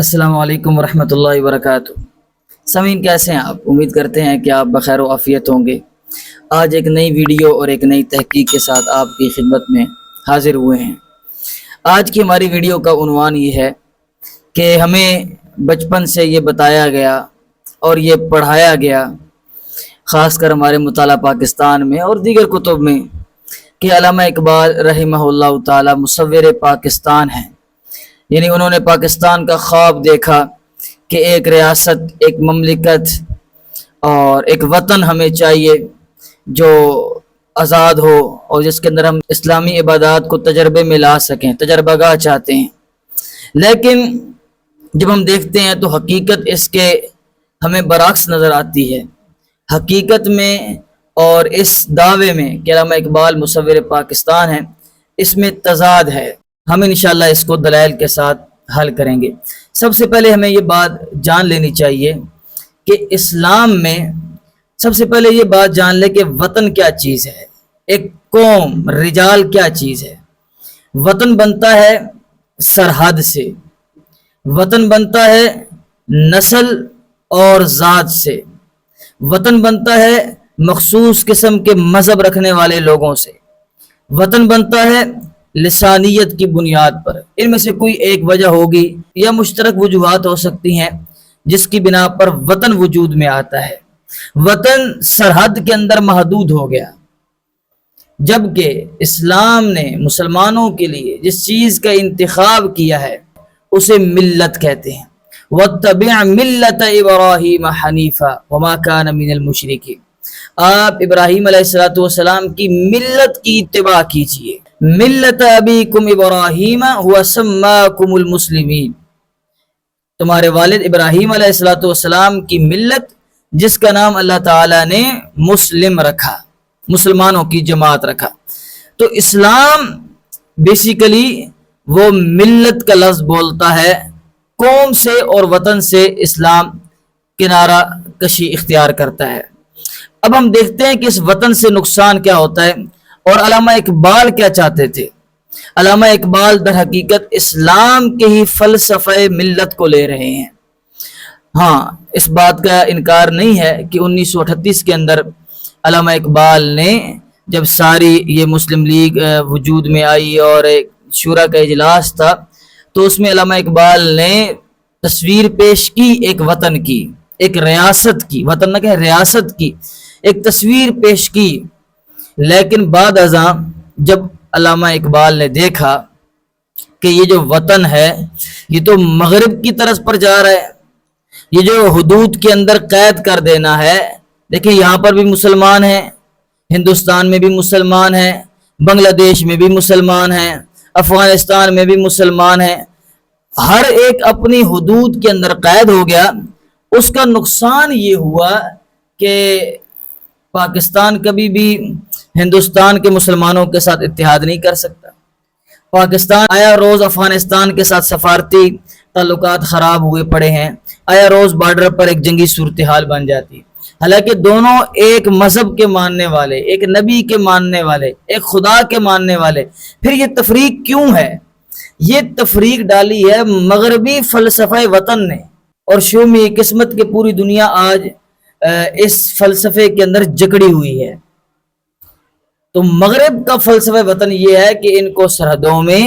السلام علیکم ورحمۃ اللہ وبرکاتہ۔ سامعین کیسے ہیں آپ؟ امید کرتے ہیں کہ آپ بخیر و عافیت ہوں گے۔ آج ایک نئی ویڈیو اور ایک نئی تحقیق کے ساتھ آپ کی خدمت میں حاضر ہوئے ہیں۔ آج کی ہماری ویڈیو کا عنوان یہ ہے کہ ہمیں بچپن سے یہ بتایا گیا اور یہ پڑھایا گیا، خاص کر ہمارے مطالعہ پاکستان میں اور دیگر کتب میں، کہ علامہ اقبال رحمہ اللہ تعالی مصور پاکستان ہیں۔ یعنی انہوں نے پاکستان کا خواب دیکھا کہ ایک ریاست، ایک مملکت اور ایک وطن ہمیں چاہیے جو آزاد ہو اور جس کے اندر ہم اسلامی عبادات کو تجربے میں لا سکیں، تجربہ گاہ چاہتے ہیں۔ لیکن جب ہم دیکھتے ہیں تو حقیقت اس کے ہمیں برعکس نظر آتی ہے۔ حقیقت میں اور اس دعوے میں کہ علامہ اقبال مصور پاکستان ہیں، اس میں تضاد ہے۔ ہم انشاءاللہ اس کو دلائل کے ساتھ حل کریں گے۔ سب سے پہلے ہمیں یہ بات جان لینی چاہیے کہ اسلام میں سب سے پہلے یہ بات جان لے کہ وطن کیا چیز ہے، ایک قوم، رجال کیا چیز ہے۔ وطن بنتا ہے سرحد سے، وطن بنتا ہے نسل اور ذات سے، وطن بنتا ہے مخصوص قسم کے مذہب رکھنے والے لوگوں سے، وطن بنتا ہے لسانیت کی بنیاد پر۔ ان میں سے کوئی ایک وجہ ہوگی یا مشترک وجوہات ہو سکتی ہیں جس کی بنا پر وطن وجود میں آتا ہے۔ وطن سرحد کے اندر محدود ہو گیا، جبکہ اسلام نے مسلمانوں کے لیے جس چیز کا انتخاب کیا ہے اسے ملت کہتے ہیں۔ وَاتَّبِعْ مِلَّةَ إِبْرَاهِيمَ حَنِيفًا وَمَا كَانَ مِنَ الْمُشْرِكِينَ۔ آپ ابراہیم علیہ السلام کی ملت کی اتباع کیجئے۔ ملت ابیکم ابراہیم هو سماکم المسلمین، تمہارے والد ابراہیم علیہ السلام کی ملت جس کا نام اللہ تعالیٰ نے مسلم رکھا، مسلمانوں کی جماعت رکھا۔ تو اسلام بیسیکلی وہ ملت کا لفظ بولتا ہے، قوم سے اور وطن سے اسلام کنارہ کشی اختیار کرتا ہے۔ اب ہم دیکھتے ہیں کہ اس وطن سے نقصان کیا ہوتا ہے اور علامہ اقبال کیا چاہتے تھے۔ علامہ اقبال در حقیقت اسلام کے ہی فلسفہ ملت کو لے رہے ہیں۔ ہاں، اس بات کا انکار نہیں ہے کہ 1938 کے اندر علامہ اقبال نے جب ساری یہ مسلم لیگ وجود میں آئی اور شورا کا اجلاس تھا تو اس میں علامہ اقبال نے تصویر پیش کی ایک وطن کی، ایک ریاست کی، وطن نہ کہ ریاست کی ایک تصویر پیش کی۔ لیکن بعد ازاں جب علامہ اقبال نے دیکھا کہ یہ جو وطن ہے یہ تو مغرب کی طرف پر جا رہا ہے، یہ جو حدود کے اندر قید کر دینا ہے، دیکھیں یہاں پر بھی مسلمان ہیں، ہندوستان میں بھی مسلمان ہیں، بنگلہ دیش میں بھی مسلمان ہیں، افغانستان میں بھی مسلمان ہیں، ہر ایک اپنی حدود کے اندر قید ہو گیا۔ اس کا نقصان یہ ہوا کہ پاکستان کبھی بھی ہندوستان کے مسلمانوں کے ساتھ اتحاد نہیں کر سکتا۔ پاکستان آیا روز افغانستان کے ساتھ سفارتی تعلقات خراب ہوئے پڑے ہیں، آیا روز بارڈر پر ایک جنگی صورتحال بن جاتی ہے، حالانکہ دونوں ایک مذہب کے ماننے والے، ایک نبی کے ماننے والے، ایک خدا کے ماننے والے۔ پھر یہ تفریق کیوں ہے؟ یہ تفریق ڈالی ہے مغربی فلسفہ وطن نے، اور شومی قسمت کے پوری دنیا آج اس فلسفے کے اندر جکڑی ہوئی ہے۔ تو مغرب کا فلسفہ وطن یہ ہے کہ ان کو سرحدوں میں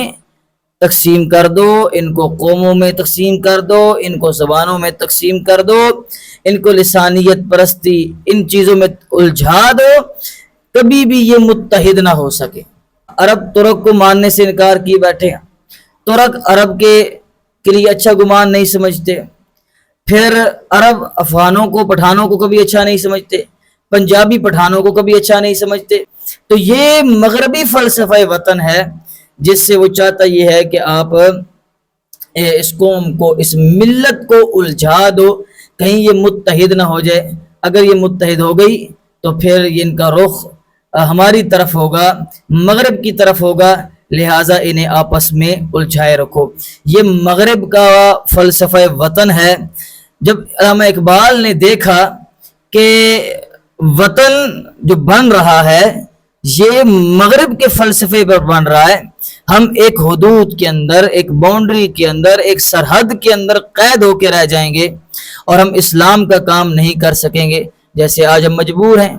تقسیم کر دو، ان کو قوموں میں تقسیم کر دو، ان کو زبانوں میں تقسیم کر دو، ان کو لسانیت پرستی ان چیزوں میں الجھا دو، کبھی بھی یہ متحد نہ ہو سکے۔ عرب ترک کو ماننے سے انکار کیے بیٹھے ہیں، ترک عرب کے لیے اچھا گمان نہیں سمجھتے، پھر عرب افغانوں کو، پٹھانوں کو کبھی اچھا نہیں سمجھتے، پنجابی پٹھانوں کو کبھی اچھا نہیں سمجھتے۔ تو یہ مغربی فلسفہ وطن ہے جس سے وہ چاہتا یہ ہے کہ آپ اس قوم کو، اس ملت کو الجھا دو، کہیں یہ متحد نہ ہو جائے۔ اگر یہ متحد ہو گئی تو پھر ان کا رخ ہماری طرف ہوگا، مغرب کی طرف ہوگا، لہٰذا انہیں آپس میں الجھائے رکھو۔ یہ مغرب کا فلسفہ وطن ہے۔ جب علامہ اقبال نے دیکھا کہ وطن جو بن رہا ہے یہ مغرب کے فلسفے پر بن رہا ہے۔ ہم ایک حدود کے اندر، ایک باؤنڈری کے اندر، ایک سرحد کے اندر قید ہو کے رہ جائیں گے اور ہم اسلام کا کام نہیں کر سکیں گے۔ جیسے آج ہم مجبور ہیں،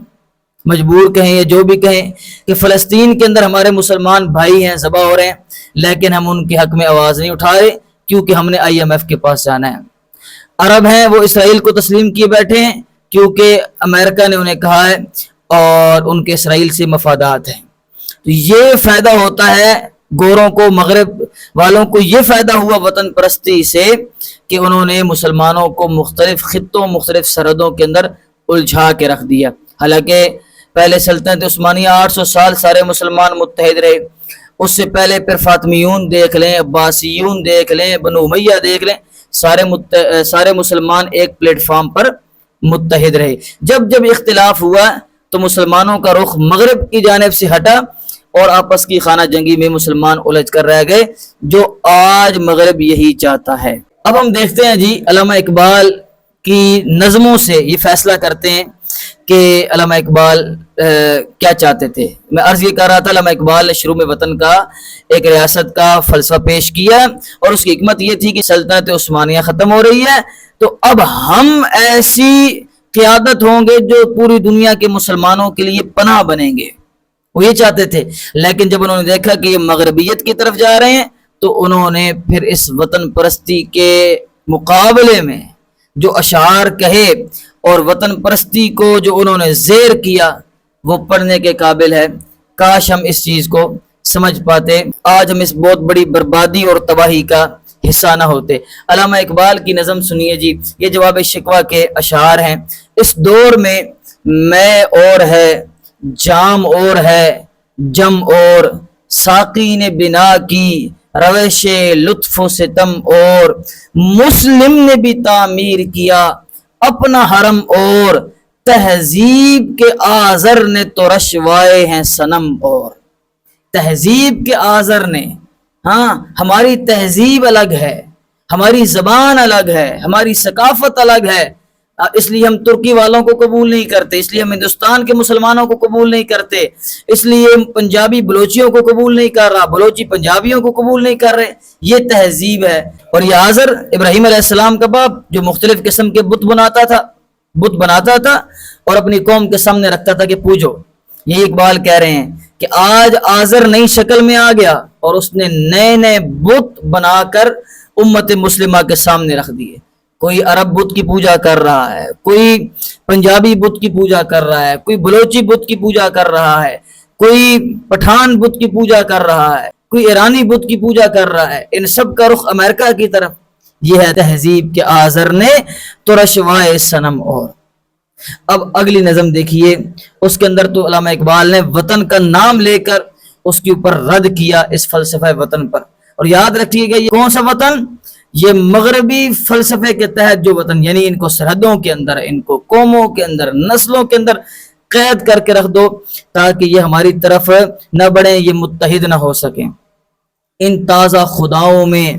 مجبور کہیں یا جو بھی کہیں، کہ فلسطین کے اندر ہمارے مسلمان بھائی ہیں، ذبح ہو رہے ہیں، لیکن ہم ان کے حق میں آواز نہیں اٹھا رہے کیونکہ ہم نے IMF کے پاس جانا ہے۔ عرب ہیں وہ اسرائیل کو تسلیم کیے بیٹھے ہیں کیونکہ امریکہ نے انہیں کہا ہے اور ان کے اسرائیل سے مفادات ہیں۔ تو یہ فائدہ ہوتا ہے گوروں کو، مغرب والوں کو یہ فائدہ ہوا وطن پرستی سے کہ انہوں نے مسلمانوں کو مختلف خطوں، مختلف سرحدوں کے اندر الجھا کے رکھ دیا۔ حالانکہ پہلے سلطنت عثمانیہ 800 سال سارے مسلمان متحد رہے، اس سے پہلے پھر فاطمیون دیکھ لیں، عباسیون دیکھ لیں، بنو امیہ دیکھ لیں، سارے مسلمان ایک پلیٹ فارم پر متحد رہے۔ جب جب اختلاف ہوا تو مسلمانوں کا رخ مغرب کی جانب سے ہٹا اور آپس کی خانہ جنگی میں مسلمان الجھ کر رہ گئے، جو آج مغرب یہی چاہتا ہے۔ اب ہم دیکھتے ہیں جی علامہ اقبال کی نظموں سے یہ فیصلہ کرتے ہیں کہ علامہ اقبال کیا چاہتے تھے۔ میں عرض یہ کر رہا تھا، علامہ اقبال نے شروع میں وطن کا، ایک ریاست کا فلسفہ پیش کیا اور اس کی حکمت یہ تھی کہ سلطنت عثمانیہ ختم ہو رہی ہے، تو اب ہم ایسی قیادت ہوں گے جو پوری دنیا کے مسلمانوں کے لیے پناہ بنیں گے، وہ یہ چاہتے تھے۔ لیکن جب انہوں نے دیکھا کہ یہ مغربیت کی طرف جا رہے ہیں تو انہوں نے پھر اس وطن پرستی کے مقابلے میں جو اشعار کہے اور وطن پرستی کو جو انہوں نے زیر کیا وہ پڑھنے کے قابل ہے۔ کاش ہم اس چیز کو سمجھ پاتے، آج ہم اس بہت بڑی بربادی اور تباہی کا حصہ نہ ہوتے۔ علامہ اقبال کی نظم سنیے جی، یہ جواب شکوہ کے اشعار ہیں۔ اس دور میں میں اور ہے، جام اور ہے، جم اور ساقی نے بنا کی روش لطف و ستم اور مسلم نے بھی تعمیر کیا اپنا حرم اور تہذیب کے آذر نے تو رشوائے ہیں صنم اور تہذیب کے آذر نے، ہاں ہماری تہذیب الگ ہے، ہماری زبان الگ ہے، ہماری ثقافت الگ ہے، اس لیے ہم ترکی والوں کو قبول نہیں کرتے، اس لیے ہم ہندوستان کے مسلمانوں کو قبول نہیں کرتے، اس لیے پنجابی بلوچیوں کو قبول نہیں کر رہا، بلوچی پنجابیوں کو قبول نہیں کر رہے۔ یہ تہذیب ہے۔ اور یہ آذر ابراہیم علیہ السلام کا باپ جو مختلف قسم کے بت بناتا تھا اور اپنی قوم کے سامنے رکھتا تھا کہ پوجو۔ یہ اقبال کہہ رہے ہیں کہ آج آذر نئی شکل میں آ گیا اور اس نے نئے نئے بت بنا کر امت مسلمہ کے سامنے رکھ دیے۔ کوئی عرب بت کی پوجا کر رہا ہے، کوئی پنجابی بت کی پوجا کر رہا ہے، کوئی بلوچی بت کی پوجا کر رہا ہے، کوئی پٹھان بت کی پوجا کر رہا ہے، کوئی ایرانی بت کی پوجا کر رہا ہے۔ ان سب کا رخ امریکہ کی طرف۔ یہ ہے تہذیب کے آذر نے تو رشوائے صنم اور۔ اب اگلی نظم دیکھیے، اس کے اندر تو علامہ اقبال نے وطن کا نام لے کر اس کے اوپر رد کیا اس فلسفہ وطن پر۔ اور یاد رکھیے گا یہ کون سا وطن؟ یہ مغربی فلسفے کے تحت جو وطن، یعنی ان کو سرحدوں کے اندر، ان کو قوموں کے اندر، نسلوں کے اندر قید کر کے رکھ دو تاکہ یہ ہماری طرف نہ بڑھیں، یہ متحد نہ ہو سکیں۔ ان تازہ خداؤں میں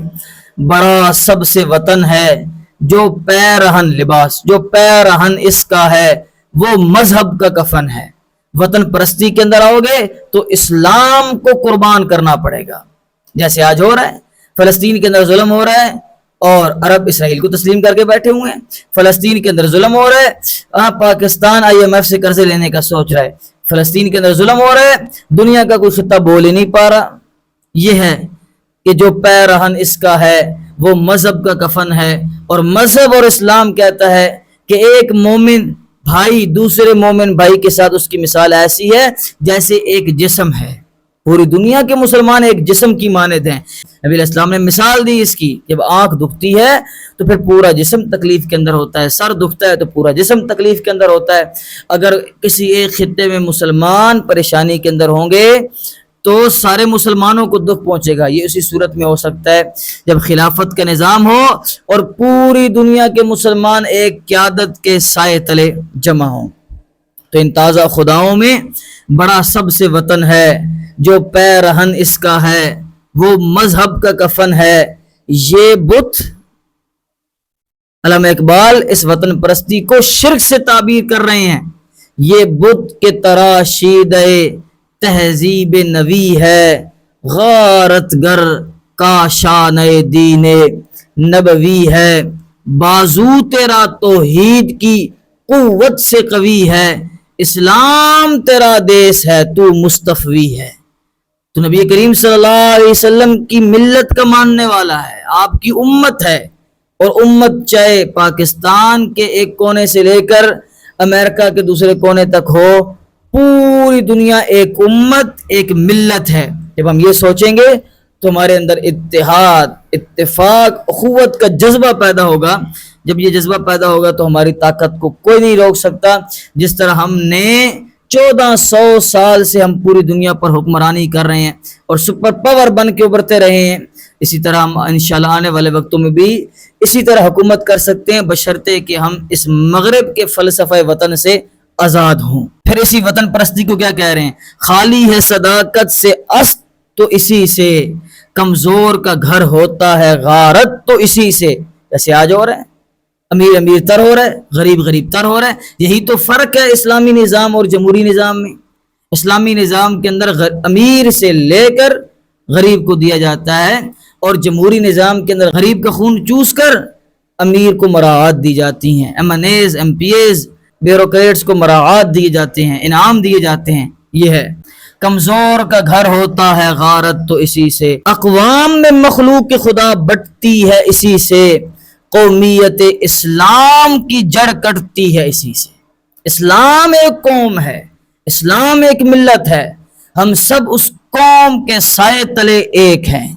بڑا سب سے وطن ہے، جو پیرہن لباس، جو پیرہن اس کا ہے وہ مذہب کا کفن ہے۔ وطن پرستی کے اندر آؤ گے تو اسلام کو قربان کرنا پڑے گا، جیسے آج ہو رہا ہے۔ فلسطین کے اندر ظلم ہو رہا ہے اور عرب اسرائیل کو تسلیم کر کے بیٹھے ہوئے ہیں۔ فلسطین کے اندر ظلم ہو رہا ہے، پاکستان IMF سے قرضے لینے کا سوچ رہا ہے۔ فلسطین کے اندر ظلم ہو رہا ہے، دنیا کا کوئی خطہ بول ہی نہیں پا رہا۔ یہ ہے کہ جو پیرہن اس کا ہے وہ مذہب کا کفن ہے، اور مذہب اور اسلام کہتا ہے کہ ایک مومن بھائی دوسرے مومن بھائی کے ساتھ اس کی مثال ایسی ہے جیسے ایک جسم ہے۔ پوری دنیا کے مسلمان ایک جسم کی مانند ہیں۔ نبی علیہ السلام نے مثال دی اس کی، جب آنکھ دکھتی ہے تو پھر پورا جسم تکلیف کے اندر ہوتا ہے، سر دکھتا ہے تو پورا جسم تکلیف کے اندر ہوتا ہے۔ اگر کسی ایک خطے میں مسلمان پریشانی کے اندر ہوں گے تو سارے مسلمانوں کو دکھ پہنچے گا۔ یہ اسی صورت میں ہو سکتا ہے جب خلافت کا نظام ہو اور پوری دنیا کے مسلمان ایک قیادت کے سائے تلے جمع ہوں۔ تو ان تازہ خداؤں میں بڑا سب سے وطن ہے، جو پیرہن اس کا ہے وہ مذہب کا کفن ہے۔ یہ بت، علامہ اقبال اس وطن پرستی کو شرک سے تعبیر کر رہے ہیں۔ یہ بت کے تراشیدہ تہذیب نوی ہے، غارت گر کا شان دین نبوی ہے، بازو تیرا توحید کی قوت سے قوی ہے، اسلام تیرا دیس ہے تو مصطفی ہے۔ تو نبی کریم صلی اللہ علیہ وسلم کی ملت کا ماننے والا ہے، آپ کی امت ہے، اور امت چاہے پاکستان کے ایک کونے سے لے کر امریکہ کے دوسرے کونے تک ہو، پوری دنیا ایک امت، ایک ملت ہے۔ جب ہم یہ سوچیں گے تو ہمارے اندر اتحاد، اتفاق، اخوت کا جذبہ پیدا ہوگا۔ جب یہ جذبہ پیدا ہوگا تو ہماری طاقت کو کوئی نہیں روک سکتا۔ جس طرح ہم نے 1400 سال سے ہم پوری دنیا پر حکمرانی کر رہے ہیں اور سپر پاور بن کے ابھرتے رہے ہیں، اسی طرح ہم انشاءاللہ آنے والے وقتوں میں بھی اسی طرح حکومت کر سکتے ہیں، بشرطے کہ ہم اس مغرب کے فلسفہ وطن سے آزاد ہوں۔ پھر اسی وطن پرستی کو کیا کہہ رہے ہیں؟ خالی ہے صداقت سے است تو اسی سے، کمزور کا گھر ہوتا ہے غارت تو اسی سے۔ جیسے آج ہو رہا ہے، امیر امیر تر ہو رہا ہے، غریب غریب تر ہو رہا ہے۔ یہی تو فرق ہے اسلامی نظام اور جمہوری نظام میں۔ اسلامی نظام کے اندر امیر سے لے کر غریب کو دیا جاتا ہے، اور جمہوری نظام کے اندر غریب کا خون چوس کر امیر کو مراعات دی جاتی ہیں، M N As, M P As, bureaucrats کو مراعات دیے جاتے ہیں، انعام دیے جاتے ہیں۔ یہ ہے کمزور کا گھر ہوتا ہے غارت تو اسی سے، اقوام میں مخلوق خدا بٹتی ہے اسی سے، قومیت اسلام کی جڑ کٹتی ہے اسی سے۔ اسلام ایک قوم ہے، اسلام ایک ملت ہے، ہم سب اس قوم کے سائے تلے ایک ہیں۔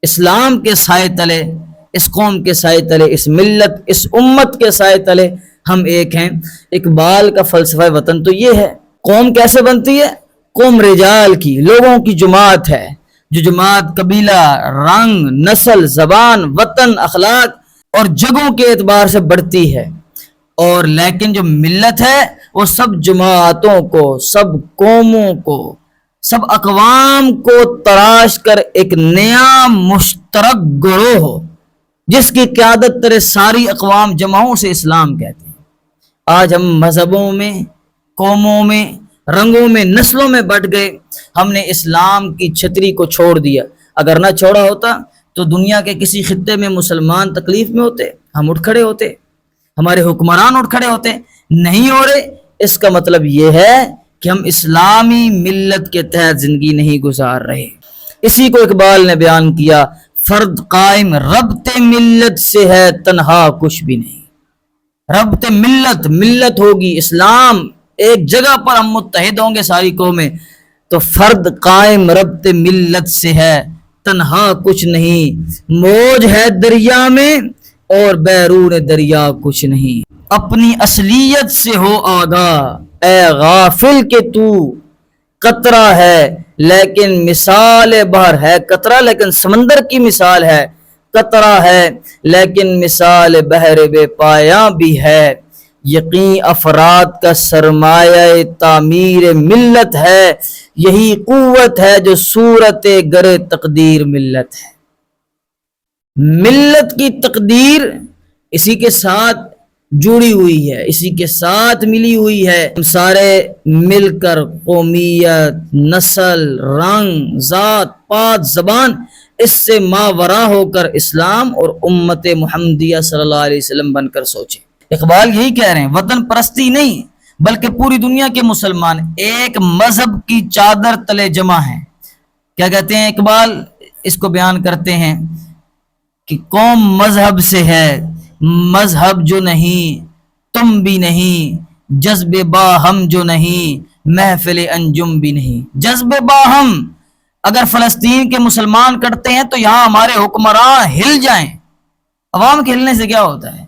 اسلام کے سائے تلے، اس قوم کے سائے تلے، اس ملت، اس امت کے سائے تلے ہم ایک ہیں۔ اقبال کا فلسفہ وطن تو یہ ہے۔ قوم کیسے بنتی ہے؟ قوم رجال کی، لوگوں کی جماعت ہے، جو جماعت قبیلہ، رنگ، نسل، زبان، وطن، اخلاق اور جگہوں کے اعتبار سے بڑھتی ہے۔ اور لیکن جو ملت ہے وہ سب جماعتوں کو، سب قوموں کو، سب اقوام کو تراش کر ایک نیا مشترک گروہ ہو، جس کی قیادت ترے ساری اقوام جمعوں سے اسلام کہتے ہیں۔ آج ہم مذہبوں میں، قوموں میں، رنگوں میں، نسلوں میں بٹ گئے، ہم نے اسلام کی چھتری کو چھوڑ دیا۔ اگر نہ چھوڑا ہوتا تو دنیا کے کسی خطے میں مسلمان تکلیف میں ہوتے، ہم اٹھ کھڑے ہوتے، ہمارے حکمران اٹھ کھڑے ہوتے، نہیں ہو رہے۔ اس کا مطلب یہ ہے کہ ہم اسلامی ملت کے تحت زندگی نہیں گزار رہے۔ اسی کو اقبال نے بیان کیا، فرد قائم ربط ملت سے ہے تنہا کچھ بھی نہیں۔ ربط ملت، ملت ہوگی اسلام، ایک جگہ پر ہم متحد ہوں گے ساری قومیں، تو فرد قائم ربط ملت سے ہے تنہا کچھ نہیں، موج ہے دریا میں اور بیرون دریا کچھ نہیں۔ اپنی اصلیت سے ہو آگاہ اے غافل کہ تو قطرہ ہے لیکن مثال بحر ہے، قطرہ لیکن سمندر کی مثال ہے، قطرہ ہے لیکن مثال بحر بے پایاں بھی ہے، یقین افراد کا سرمایہ تعمیر ملت ہے، یہی قوت ہے جو صورت گر تقدیر ملت ہے۔ ملت کی تقدیر اسی کے ساتھ جڑی ہوئی ہے، اسی کے ساتھ ملی ہوئی ہے۔ ہم سارے مل کر قومیت، نسل، رنگ، ذات پات، زبان، اس سے ماورا ہو کر اسلام اور امت محمدیہ صلی اللہ علیہ وسلم بن کر سوچیں۔ اقبال یہی کہہ رہے ہیں، وطن پرستی نہیں بلکہ پوری دنیا کے مسلمان ایک مذہب کی چادر تلے جمع ہیں۔ کیا کہتے ہیں اقبال؟ اس کو بیان کرتے ہیں کہ قوم مذہب سے ہے، مذہب جو نہیں تم بھی نہیں، جذب باہم جو نہیں محفل انجم بھی نہیں۔ جذب باہم، اگر فلسطین کے مسلمان کرتے ہیں تو یہاں ہمارے حکمراں ہل جائیں۔ عوام کے ہلنے سے کیا ہوتا ہے؟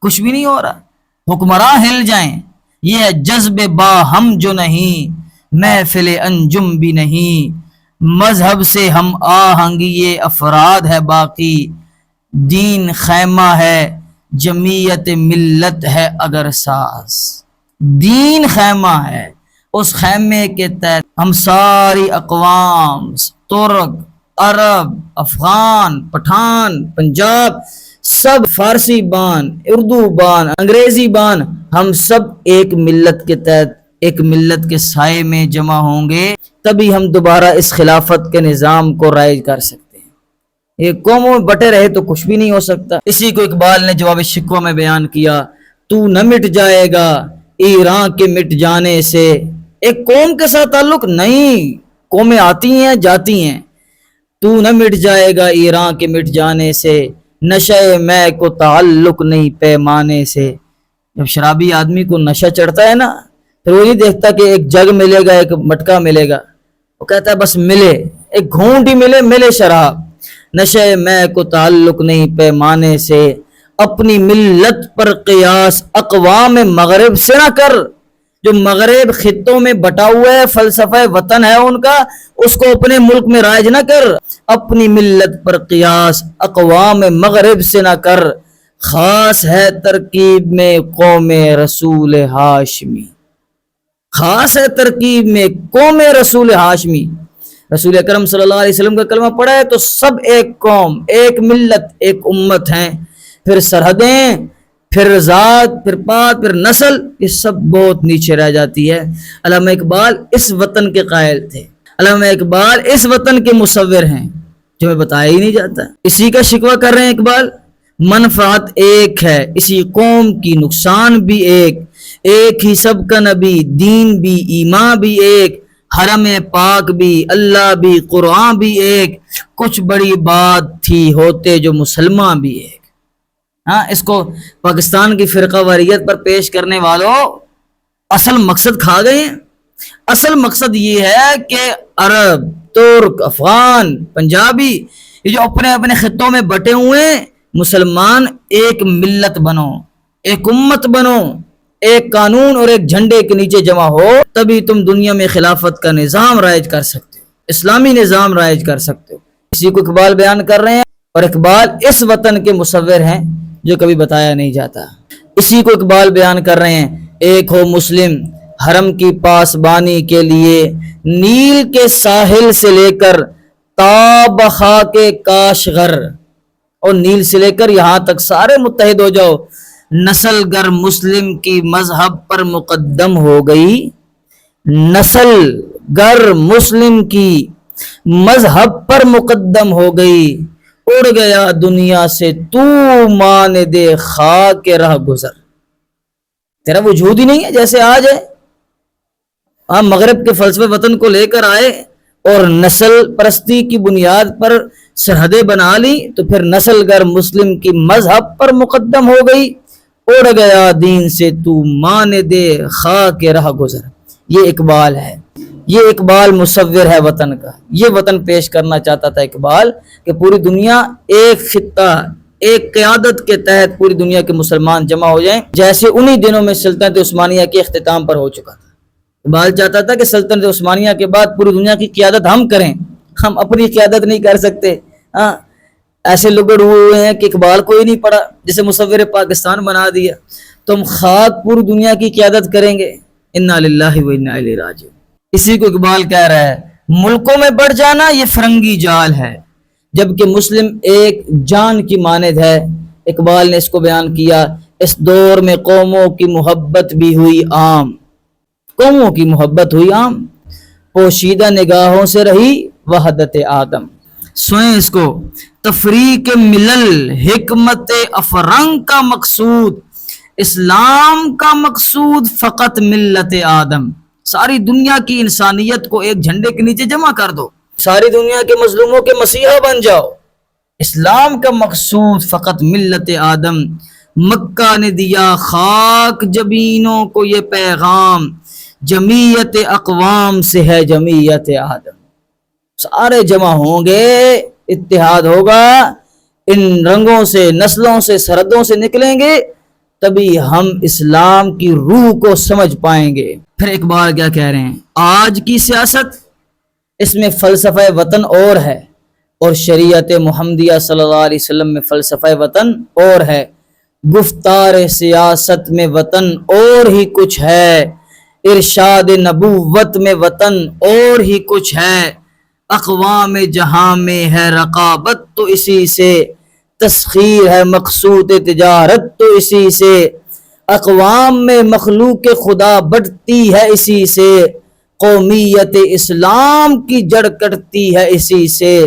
کچھ بھی نہیں ہو رہا، حکمراں ہل جائیں۔ یہ ہے جذب باہم جو نہیں محفل انجم بھی نہیں، مذہب سے ہم آہنگ یہ افراد ہے باقی، دین خیمہ ہے جمعیت ملت ہے اگر ساز۔ دین خیمہ ہے، اس خیمے کے تحت ہم ساری اقوام، ترک، عرب، افغان، پٹھان، پنجاب، سب فارسی بان، اردو بان، انگریزی بان، ہم سب ایک ملت کے تحت ایک ملت کے سائے میں جمع ہوں گے تبھی ہم دوبارہ اس خلافت کے نظام کو رائج کر سکتے ہیں۔ ایک قوموں میں بٹے رہے تو کچھ بھی نہیں ہو سکتا۔ اسی کو اقبال نے جواب شکوہ میں بیان کیا، تو نہ مٹ جائے گا ایران کے مٹ جانے سے۔ ایک قوم کے ساتھ تعلق نہیں، قومیں آتی ہیں جاتی ہیں، تو نہ مٹ جائے گا ایران کے مٹ جانے سے، نشے میں کو تعلق نہیں پیمانے سے۔ جب شرابی آدمی کو نشہ چڑھتا ہے نا، پھر وہ نہیں دیکھتا کہ ایک جگ ملے گا ایک مٹکا ملے گا، وہ کہتا ہے بس ملے، ایک گھونٹ ہی ملے شراب۔ نشے میں کو تعلق نہیں پیمانے سے، اپنی ملت پر قیاس اقوام مغرب سے نہ کر۔ جو مغرب خطوں میں بٹا ہوا ہے، فلسفہ وطن ہے ان کا، اس کو اپنے ملک میں رائج نہ کر۔ اپنی ملت پر قیاس اقوام مغرب سے نہ کر، خاص ہے ترکیب میں قوم رسول ہاشمی۔ خاص ہے ترکیب میں قوم رسول ہاشمی۔ رسول اکرم صلی اللہ علیہ وسلم کا کلمہ پڑھا ہے تو سب ایک قوم، ایک ملت، ایک امت ہیں، پھر سرحدیں، پھر ذات، پھر پات، پھر نسل، یہ سب بہت نیچے رہ جاتی ہے۔ علامہ اقبال اس وطن کے قائل تھے، علامہ اقبال اس وطن کے مصور ہیں جو ہمیں بتایا ہی نہیں جاتا۔ اسی کا شکوہ کر رہے ہیں اقبال، منفعت ایک ہے اسی قوم کی، نقصان بھی ایک ہی سب کا نبی، دین بھی ایمان بھی ایک، حرم پاک بھی اللہ بھی قرآن بھی ایک، کچھ بڑی بات تھی ہوتے جو مسلمان بھی ایک۔ ہاں، اس کو پاکستان کی فرقہ واریت پر پیش کرنے والوں اصل مقصد کھا گئے ہیں۔ اصل مقصد یہ ہے کہ عرب، ترک، افغان، پنجابی، یہ جو اپنے اپنے خطوں میں بٹے ہوئے ہیں، مسلمان ایک ملت بنو، ایک امت بنو، ایک قانون اور ایک جھنڈے کے نیچے جمع ہو، تبھی تم دنیا میں خلافت کا نظام رائج کر سکتے ہو، اسلامی نظام رائج کر سکتے ہو۔ اسی کو اقبال بیان کر رہے ہیں، اور اقبال اس وطن کے مصور ہیں جو کبھی بتایا نہیں جاتا۔ اسی کو اقبال بیان کر رہے ہیں، ایک ہو مسلم حرم کی پاسبانی کے لیے، نیل کے ساحل سے لے کر تا بخاک کاشغر، اور نیل سے لے کر یہاں تک سارے متحد ہو جاؤ۔ نسل گر مسلم کی مذہب پر مقدم ہو گئی، نسل گر مسلم کی مذہب پر مقدم ہو گئی، اڑ گیا دنیا سے تو مان دے خاک رہ گزر۔ تیرا وجود ہی نہیں ہے جیسے آج ہے۔ ہم مغرب کے فلسفے وطن کو لے کر آئے اور نسل پرستی کی بنیاد پر سرحدیں بنا لی، تو پھر نسل گر مسلم کی مذہب پر مقدم ہو گئی، اڑ گیا دین سے تو مان دے خاک رہ گزر۔ یہ اقبال ہے، یہ اقبال مصور ہے وطن کا۔ یہ وطن پیش کرنا چاہتا تھا اقبال کہ پوری دنیا ایک خطہ، ایک قیادت کے تحت پوری دنیا کے مسلمان جمع ہو جائیں، جیسے انہی دنوں میں سلطنت عثمانیہ کے اختتام پر ہو چکا تھا۔ اقبال چاہتا تھا کہ سلطنت عثمانیہ کے بعد پوری دنیا کی قیادت ہم کریں، ہم اپنی قیادت نہیں کر سکتے۔ ہاں، ایسے لوگ ہوئے ہیں کہ اقبال کو ہی نہیں پڑھا، جسے مصور پاکستان بنا دیا، تم خاک پوری دنیا کی قیادت کریں گے، انا للہ و انا الیہ راجعون۔ اسی کو اقبال کہہ رہا ہے، ملکوں میں بڑھ جانا یہ فرنگی جال ہے، جبکہ مسلم ایک جان کی مانند ہے۔ اقبال نے اس کو بیان کیا، اس دور میں قوموں کی محبت بھی ہوئی عام، قوموں کی محبت ہوئی عام، پوشیدہ نگاہوں سے رہی وحدت آدم۔ سوئیں اس کو، تفریق ملل حکمت افرنگ کا مقصود، اسلام کا مقصود فقط ملت آدم۔ ساری دنیا کی انسانیت کو ایک جھنڈے کے نیچے جمع کر دو، ساری دنیا کے مظلوموں کے مسیحا بن جاؤ۔ اسلام کا مقصود فقط ملت آدم۔ مکہ نے دیا خاک جبینوں کو یہ پیغام، جمعیت اقوام سے ہے جمعیت آدم۔ سارے جمع ہوں گے، اتحاد ہوگا، ان رنگوں سے، نسلوں سے، سرحدوں سے نکلیں گے، تبھی ہم اسلام کی روح کو سمجھ پائیں گے۔ پھر اقبال کیا کہہ رہے ہیں، آج کی سیاست، اس میں فلسفہ وطن اور ہے، اور شریعت محمدیہ صلی اللہ علیہ وسلم میں فلسفہ وطن اور ہے، گفتار سیاست میں وطن اور ہی کچھ ہے، ارشاد نبوت میں وطن اور ہی کچھ ہے، اقوام جہاں میں ہے رقابت تو اسی سے، تسخیر ہے مقصود تجارت تو اسی سے، اقوام میں مخلوق خدا بڑھتی ہے اسی سے، قومیت اسلام کی جڑ کٹتی ہے اسی سے،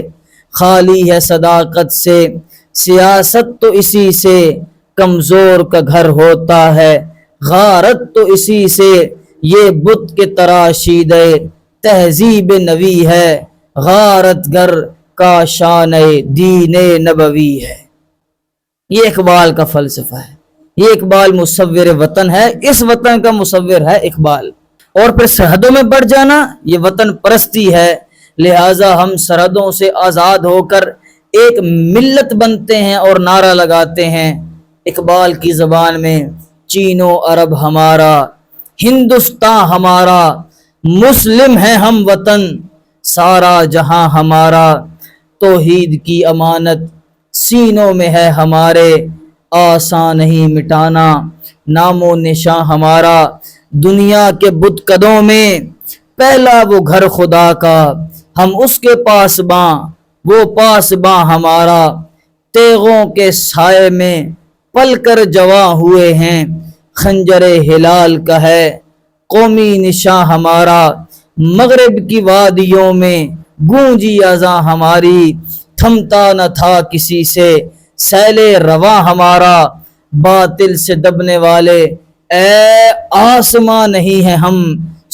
خالی ہے صداقت سے سیاست تو اسی سے، کمزور کا گھر ہوتا ہے غارت تو اسی سے، یہ بت کے تراشیدہ تہذیب نوی ہے، غارت گر کا شان دین نبوی ہے۔ یہ اقبال کا فلسفہ ہے، یہ اقبال مصور وطن ہے، اس وطن کا مصور ہے اقبال۔ اور پھر سرحدوں میں بڑھ جانا یہ وطن پرستی ہے، لہٰذا ہم سرحدوں سے آزاد ہو کر ایک ملت بنتے ہیں اور نعرہ لگاتے ہیں اقبال کی زبان میں، چین و عرب ہمارا، ہندوستان ہمارا، مسلم ہے ہم وطن، سارا جہاں ہمارا، توحید کی امانت سینوں میں ہے ہمارے، آسان نہیں مٹانا نام و نشاں ہمارا، دنیا کے بت قدوں میں پہلا وہ گھر خدا کا، ہم اس کے پاس باں وہ پاس باں ہمارا، تیغوں کے سائے میں پل کر جواں ہوئے ہیں، خنجر ہلال کا ہے قومی نشاں ہمارا، مغرب کی وادیوں میں گونجی اذاں ہماری، تھمتا نہ تھا کسی سے سیل رواں ہمارا، باطل سے دبنے والے اے آسماں نہیں ہے ہم،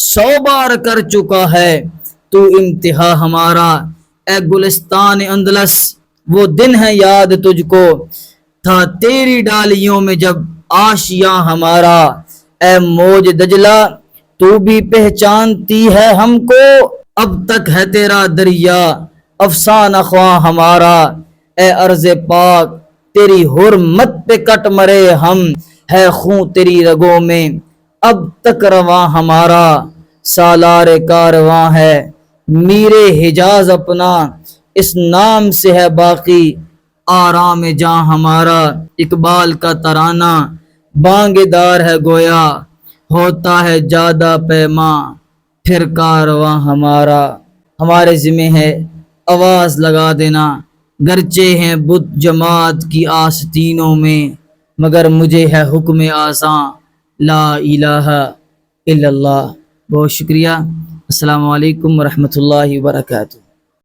100 بار کر چکا ہے تو امتحا ہمارا، اے گلستان اندلس وہ دن ہے یاد تجھ کو، تھا تیری ڈالیوں میں جب آشیاں ہمارا، اے موج دجلہ تو بھی پہچانتی ہے ہم کو، اب تک ہے تیرا دریا افسانہ خواں ہمارا، اے ارض پاک تیری حرمت پہ کٹ مرے ہم، ہے خون تیری رگوں میں اب تک رواں ہمارا، سالار کارواں ہے میرے حجاز اپنا، اس نام سے ہے باقی آرام جاں ہمارا، اقبال کا ترانہ بانگ دار ہے گویا، ہوتا ہے جادہ پیماں پھر کارواں ہمارا۔ ہمارے ذمہ ہے آواز لگا دینا، گرچہ ہیں بت جماعت کی آستینوں میں، مگر مجھے ہے حکم آساں لا الہ الا اللہ۔ بہت شکریہ، السلام علیکم ورحمۃ اللہ وبرکاتہ۔